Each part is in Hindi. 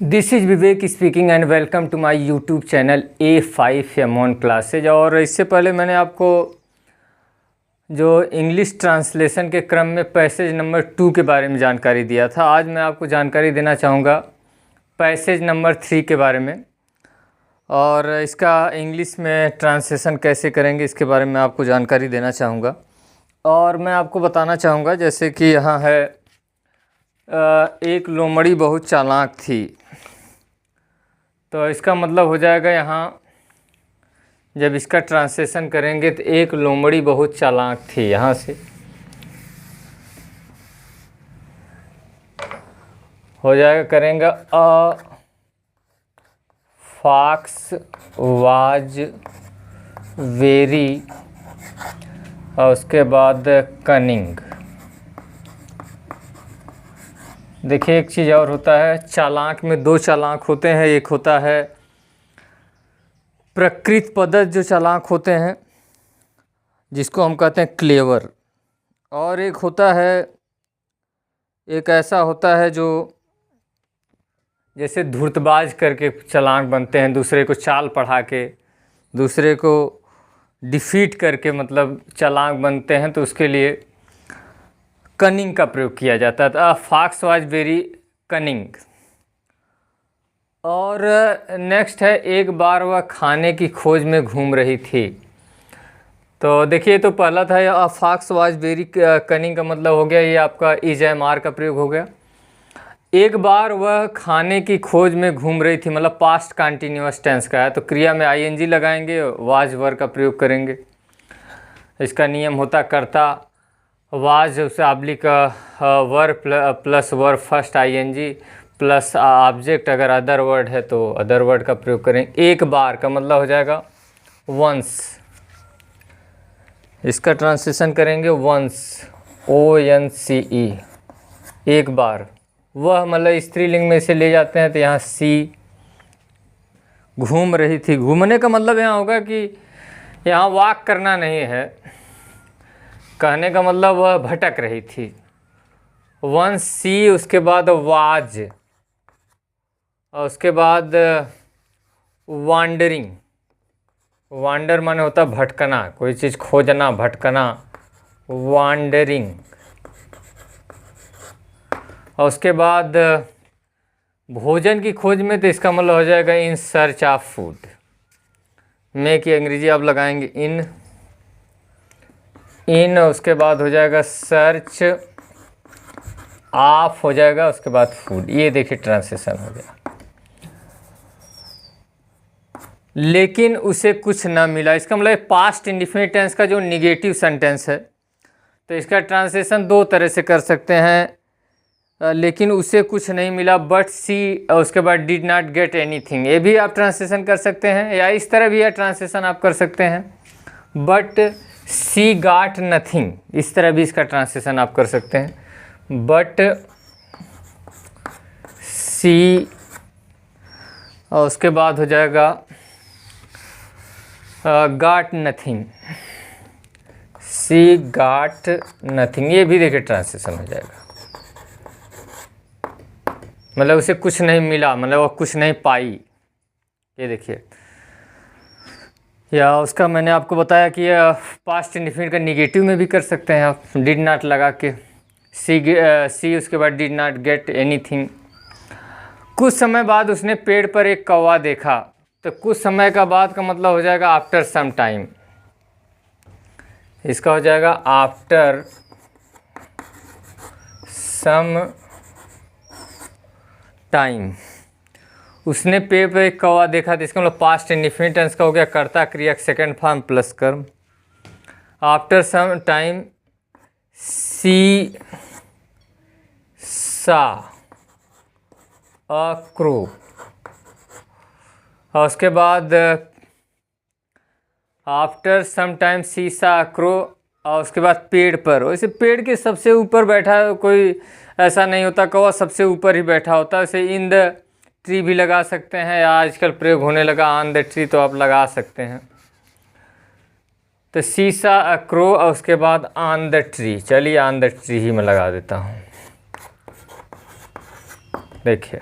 This is Vivek speaking and welcome to my YouTube channel A5 एमॉन क्लासेज। और इससे पहले मैंने आपको जो इंग्लिश ट्रांसलेशन के क्रम में पैसेज नंबर 2 के बारे में जानकारी दिया था। आज मैं आपको जानकारी देना चाहूँगा पैसेज नंबर 3 के बारे में, और इसका इंग्लिश में ट्रांसलेशन कैसे करेंगे इसके बारे में आपको जानकारी देना चाहूँगा। और मैं आपको बताना चाहूँगा जैसे कि यहाँ है एक लोमड़ी बहुत चालाक थी, तो इसका मतलब हो जाएगा यहाँ जब इसका ट्रांसलेशन करेंगे तो एक लोमड़ी बहुत चालाक थी, यहाँ से हो जाएगा, करेंगे अ फॉक्स वाज वेरी और उसके बाद कनिंग। देखिए एक चीज़ और होता है, चालाक में दो चालाक होते हैं, एक होता है प्रकृत पदज जो चालाक होते हैं जिसको हम कहते हैं क्लेवर, और एक होता है, एक ऐसा होता है जो जैसे धूर्तबाज करके चालाक बनते हैं, दूसरे को चाल पढ़ा के, दूसरे को डिफीट करके मतलब चालाक बनते हैं, तो उसके लिए कनिंग का प्रयोग किया जाता था। Fox was very cunning. और नेक्स्ट है एक बार वह खाने की खोज में घूम रही थी। तो देखिए तो पहला था a fox was very cunning का मतलब हो गया ये आपका इज एम आर का प्रयोग हो गया। एक बार वह खाने की खोज में घूम रही थी मतलब पास्ट कंटिन्यूअस टेंस का है, तो क्रिया में आईएनजी लगाएंगे, वाज वर का प्रयोग करेंगे। इसका नियम होता करता वाज उसे oblique verb plus verb first ING plus object, अगर अदर वर्ड है तो अदर वर्ड का प्रयोग करें। एक बार का मतलब हो जाएगा वंस, इसका ट्रांसलेशन करेंगे वंस ONCE, एक बार। वह मतलब स्त्रीलिंग में से ले जाते हैं तो यहाँ सी घूम रही थी। घूमने का मतलब यहाँ होगा कि यहाँ वॉक करना नहीं है, कहने का मतलब वह भटक रही थी। वन सी, उसके बाद वाज, और उसके बाद वांडरिंग। वांडर माने होता भटकना, कोई चीज़ खोजना, भटकना, वांडरिंग। और उसके बाद भोजन की खोज में, तो इसका मतलब हो जाएगा इन सर्च ऑफ फूड। में की अंग्रेजी आप लगाएंगे इन, उसके बाद हो जाएगा सर्च ऑफ, हो जाएगा उसके बाद फूड। ये देखिए ट्रांसलेशन हो गया। लेकिन उसे कुछ ना मिला, इसका मतलब पास्ट इंडिफिनिट टेंस का जो निगेटिव सेंटेंस है, तो इसका ट्रांसलेशन दो तरह से कर सकते हैं। लेकिन उसे कुछ नहीं मिला, बट सी, उसके बाद डिड नॉट गेट एनीथिंग, ये भी आप ट्रांसलेशन कर सकते हैं, या इस तरह भी यह ट्रांसलेशन आप कर सकते हैं, बट सी गॉट नथिंग, इस तरह भी इसका ट्रांसलेशन आप कर सकते हैं, बट सी, और उसके बाद हो जाएगा गॉट नथिंग, सी गॉट नथिंग, ये भी देखिए ट्रांसलेशन हो जाएगा। मतलब उसे कुछ नहीं मिला, मतलब वो कुछ नहीं पाई, ये देखिए। या उसका मैंने आपको बताया कि पास्ट इंडिफिनिट का निगेटिव में भी कर सकते हैं आप, डिड नॉट लगा के, सी उसके बाद डिड नॉट गेट एनीथिंग। कुछ समय बाद उसने पेड़ पर एक कौवा देखा, तो कुछ समय का बाद का मतलब हो जाएगा आफ्टर सम टाइम, इसका हो जाएगा आफ्टर सम टाइम। उसने पेड़ पर एक कौवा देखा, तो इसका मतलब पास्ट इंडिफिनिट टेंस का हो गया, कर्ता क्रिया सेकंड फॉर्म प्लस कर्म। आफ्टर सम टाइम सी सा अ क्रो, और उसके बाद आफ्टर सम टाइम सी सा क्रो, और उसके बाद पेड़ पर, वैसे पेड़ के सबसे ऊपर बैठा है कोई, ऐसा नहीं होता कौवा सबसे ऊपर ही बैठा होता है, वैसे इन द ट्री भी लगा सकते हैं, या आजकल प्रयोग होने लगा ऑन द ट्री, तो आप लगा सकते हैं। तो सीसा अ क्रो, और उसके बाद ऑन द ट्री, चलिए ऑन द ट्री ही मैं लगा देता हूँ। देखिए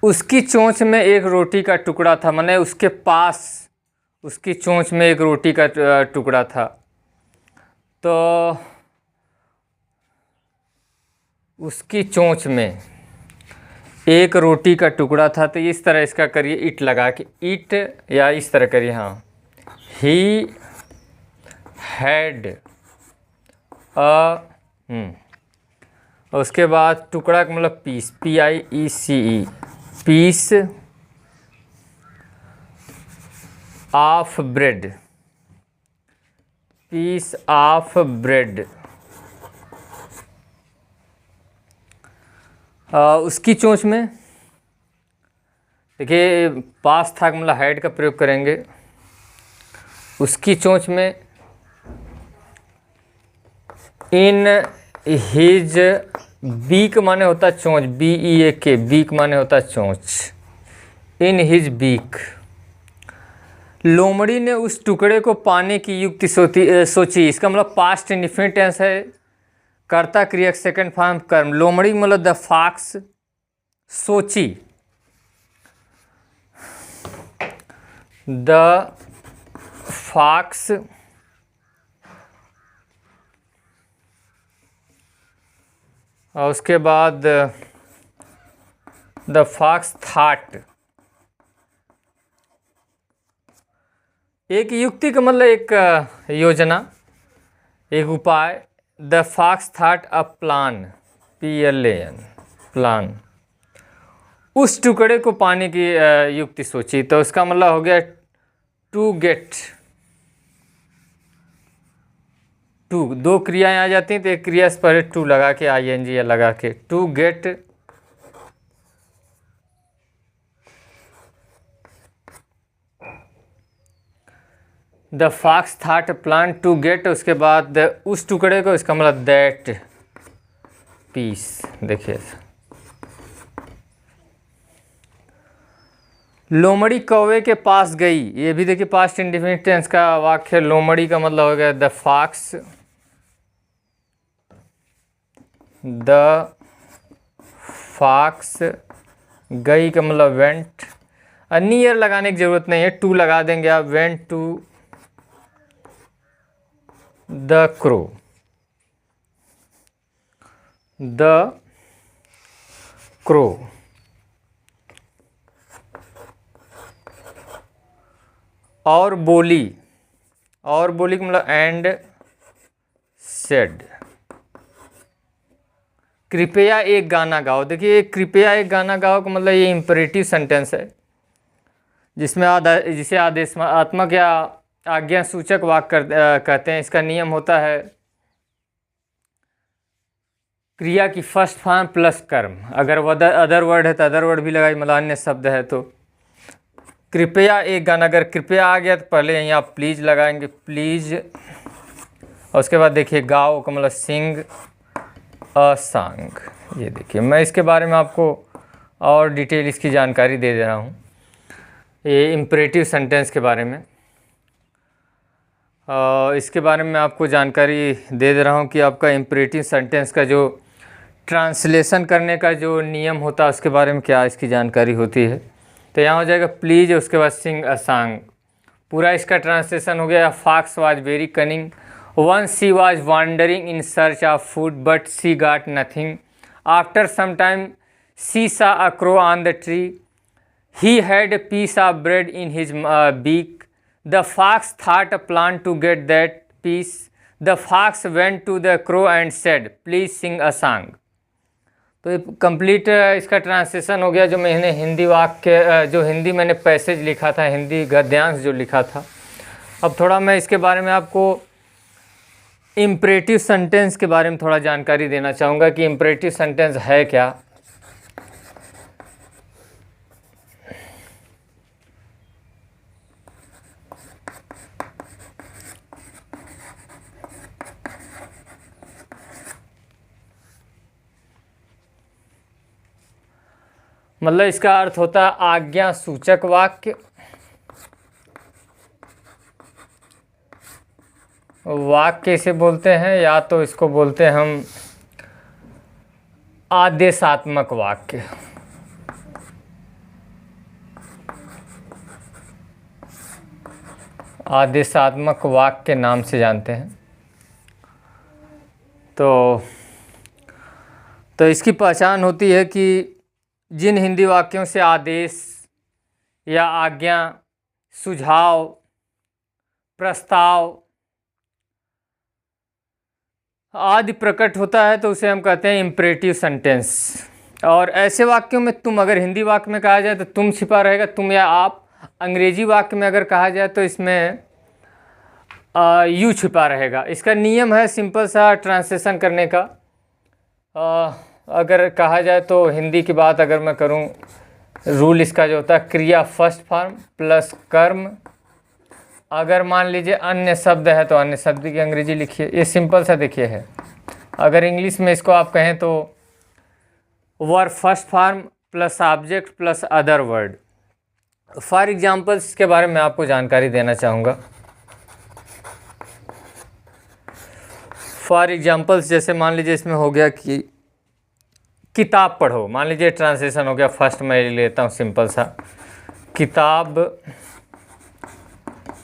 उसकी चोंच में एक रोटी का टुकड़ा था, माने उसके पास उसकी चोंच में एक रोटी का टुकड़ा था। तो उसकी चोंच में एक रोटी का टुकड़ा था। तो इस तरह इसका करिए, इट लगा के, इट, या इस तरह करिए, हाँ, ही हैड उसके बाद टुकड़ा का मतलब piece, PIECE, piece of bread, piece of bread. उसकी चोंच में देखिए पास था मतलब हैड का प्रयोग करेंगे। उसकी चोंच में, इन हिज बीक माने होता चोंच, BEAK, बीक माने होता चोंच, इन हिज बीक। लोमड़ी ने उस टुकड़े को पाने की युक्ति सोची। इसका मतलब पास्ट इंडिफिनिट टेंस है, कर्ता क्रिया सेकंड फॉर्म कर्म। लोमड़ी मतलब द फॉक्स सोची, द फॉक्स और उसके बाद द फॉक्स थॉट। एक युक्ति का मतलब एक योजना, एक उपाय। The fox thought a plan, PLAN, plan. उस टुकड़े को पाने की युक्ति सोची। तो उसका मतलब हो गया टू गेट। टू, दो क्रियाएं आ जाती हैं तो एक क्रिया से पहले टू लगा के, ING या लगा के, to get the fox thought plan to get. उसके बाद उस टुकड़े को, इसका मतलब दैट पीस। देखिए लोमड़ी कौवे के पास गई, ये भी देखिए पास्ट इंडिफिनिट टेंस का वाक्य। लोमड़ी का मतलब हो गया द फॉक्स, द फॉक्स गई का मतलब वेंट। नियर लगाने की जरूरत नहीं है, टू लगा देंगे आप, went to the crow, the crow. और बोली, और बोली का मतलब एंड सेड, कृपया एक गाना गाओ। देखिए कृपया एक गाना गाओ का मतलब ये इंपरेटिव सेंटेंस है, जिसमें जिसे आदेशात्मक या आज्ञा सूचक वाक्य कहते हैं। इसका नियम होता है क्रिया की फर्स्ट फॉर्म प्लस कर्म। अगर अदर वर्ड है तो अदर वर्ड भी लगाई, मतलब अन्य शब्द है तो। कृपया एक गाना, अगर कृपया आ गया तो पहले यहीं आप प्लीज लगाएंगे, प्लीज। और उसके बाद देखिए गाओ का मतलब सिंग अ सॉन्ग। ये देखिए मैं इसके बारे में आपको और डिटेल इसकी जानकारी दे रहा हूँ, ये इम्परेटिव सेंटेंस के बारे में। इसके बारे में आपको जानकारी दे रहा हूँ कि आपका इम्परेटिव सेंटेंस का जो ट्रांसलेशन करने का जो नियम होता है उसके बारे में क्या इसकी जानकारी होती है। तो यहाँ हो जाएगा प्लीज, उसके बाद सिंग अ सॉन्ग। पूरा इसका ट्रांसलेशन हो गया। Fox was very cunning, once she was wandering in search of food but she got nothing. After some time she saw a crow on the tree. He had a piece of bread in his beak. The fox thought a plan to get that piece. The fox went to the crow and said, please sing a song. तो ये कंप्लीट इसका ट्रांसलेशन हो गया। जो मैंने हिंदी वाक्य, जो हिंदी मैंने पैसेज लिखा था, हिंदी गद्यांश जो लिखा था। अब थोड़ा मैं इसके बारे में आपको इम्परेटिव सेंटेंस के बारे में थोड़ा जानकारी देना चाहूँगा कि इम्परेटिव सेंटेंस है क्या। मतलब इसका अर्थ होता है आज्ञा सूचक वाक्य। वाक्य इसे बोलते हैं, या तो इसको बोलते हैं हम आदेशात्मक वाक्य। आदेशात्मक वाक्य के नाम से जानते हैं। तो इसकी पहचान होती है कि जिन हिंदी वाक्यों से आदेश या आज्ञा, सुझाव, प्रस्ताव आदि प्रकट होता है तो उसे हम कहते हैं इम्परेटिव सेंटेंस। और ऐसे वाक्यों में तुम, अगर हिंदी वाक्य में कहा जाए तो तुम छिपा रहेगा, तुम या आप। अंग्रेजी वाक्य में अगर कहा जाए तो इसमें यू छिपा रहेगा। इसका नियम है सिंपल सा ट्रांसलेशन करने का। अगर कहा जाए तो हिंदी की बात अगर मैं करूं, रूल इसका जो होता है क्रिया फर्स्ट फॉर्म प्लस कर्म। अगर मान लीजिए अन्य शब्द है तो अन्य शब्द की अंग्रेजी लिखिए। ये सिंपल सा देखिए है। अगर इंग्लिश में इसको आप कहें तो verb first form plus object plus other word. For examples इसके बारे में आपको जानकारी देना चाहूँगा। फॉर एग्जाम्पल्स जैसे मान लीजिए इसमें हो गया कि किताब पढ़ो। मान लीजिए ट्रांसलेशन हो गया, फर्स्ट मैं लेता हूँ सिंपल सा, किताब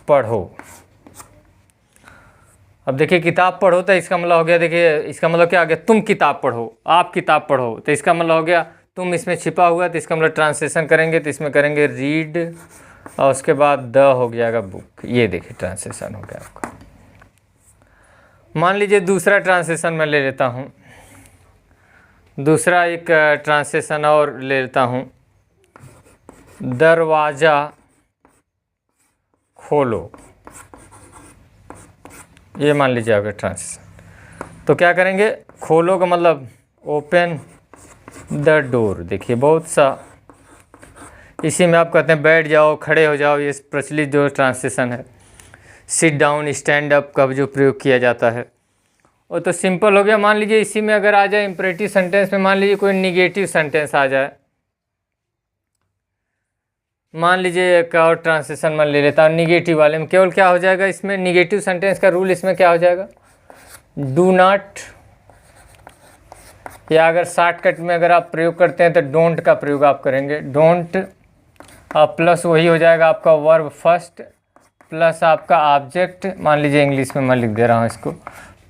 पढ़ो। अब देखिए किताब पढ़ो तो इसका मतलब हो गया, देखिए इसका मतलब क्या आ गया, तुम किताब पढ़ो, आप किताब पढ़ो। तो इसका मतलब हो गया तुम इसमें छिपा हुआ, तो इसका मतलब ट्रांसलेशन करेंगे तो इसमें करेंगे रीड और उसके बाद द हो जाएगा बुक। ये देखिए ट्रांसलेशन हो गया आपका। मान लीजिए दूसरा ट्रांसलेशन मैं ले लेता हूँ, दूसरा एक ट्रांसलेशन और ले लेता हूँ, दरवाज़ा खोलो। ये मान लीजिए आपका ट्रांसलेशन। तो क्या करेंगे, खोलो का मतलब ओपन द डोर। देखिए बहुत सा इसी में आप कहते हैं बैठ जाओ, खड़े हो जाओ, ये प्रचलित जो ट्रांसलेशन है। सिट डाउन, स्टैंड अप का जो प्रयोग किया जाता है वो तो सिंपल हो गया। मान लीजिए इसी में अगर आ जाए इम्परेटिव सेंटेंस में, मान लीजिए कोई निगेटिव सेंटेंस आ जाए। मान लीजिए एक और ट्रांसलेशन मैं ले लेता हूँ निगेटिव वाले में। केवल क्या हो जाएगा इसमें, निगेटिव सेंटेंस का रूल इसमें क्या हो जाएगा, डू नॉट, या अगर शॉर्टकट में अगर आप प्रयोग करते हैं तो डोंट का प्रयोग आप करेंगे। डोंट प्लस वही हो जाएगा आपका वर्ब फर्स्ट प्लस आपका ऑब्जेक्ट, मान लीजिए इंग्लिश में मैं लिख दे रहा हूँ इसको,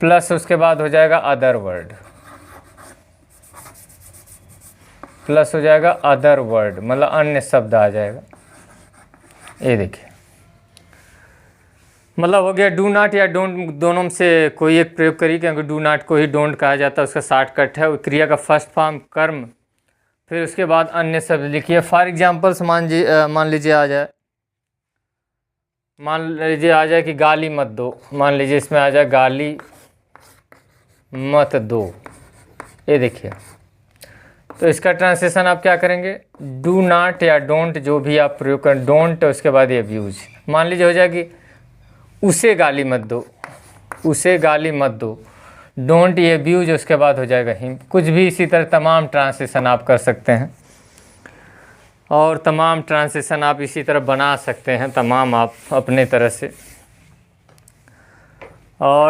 प्लस उसके बाद हो जाएगा अदर वर्ड, प्लस हो जाएगा अदर वर्ड, मतलब अन्य शब्द आ जाएगा। ये देखिए मतलब हो गया डू नॉट या डोंट, दोनों में से कोई एक प्रयोग करिए, क्योंकि डू नॉट को ही डोंट कहा जाता है, उसका शॉर्टकट है। क्रिया का फर्स्ट फॉर्म कर्म, फिर उसके बाद अन्य शब्द लिखिए। फॉर एग्जाम्पल्स मान लीजिए आ जाए, मान लीजिए आ जाए कि गाली मत दो। मान लीजिए इसमें आ जाए गाली मत दो। ये देखिए, तो इसका ट्रांसलेशन आप क्या करेंगे, डू नॉट या डोंट जो भी आप प्रयोग करें, डोंट उसके बाद एब्यूज। मान लीजिए हो जाए कि उसे गाली मत दो, उसे गाली मत दो, डोंट एब्यूज उसके बाद हो जाएगा हिम। कुछ भी इसी तरह तमाम ट्रांसलेशन आप कर सकते हैं और तमाम ट्रांसलेशन आप इसी तरह बना सकते हैं, तमाम आप अपने तरह से। और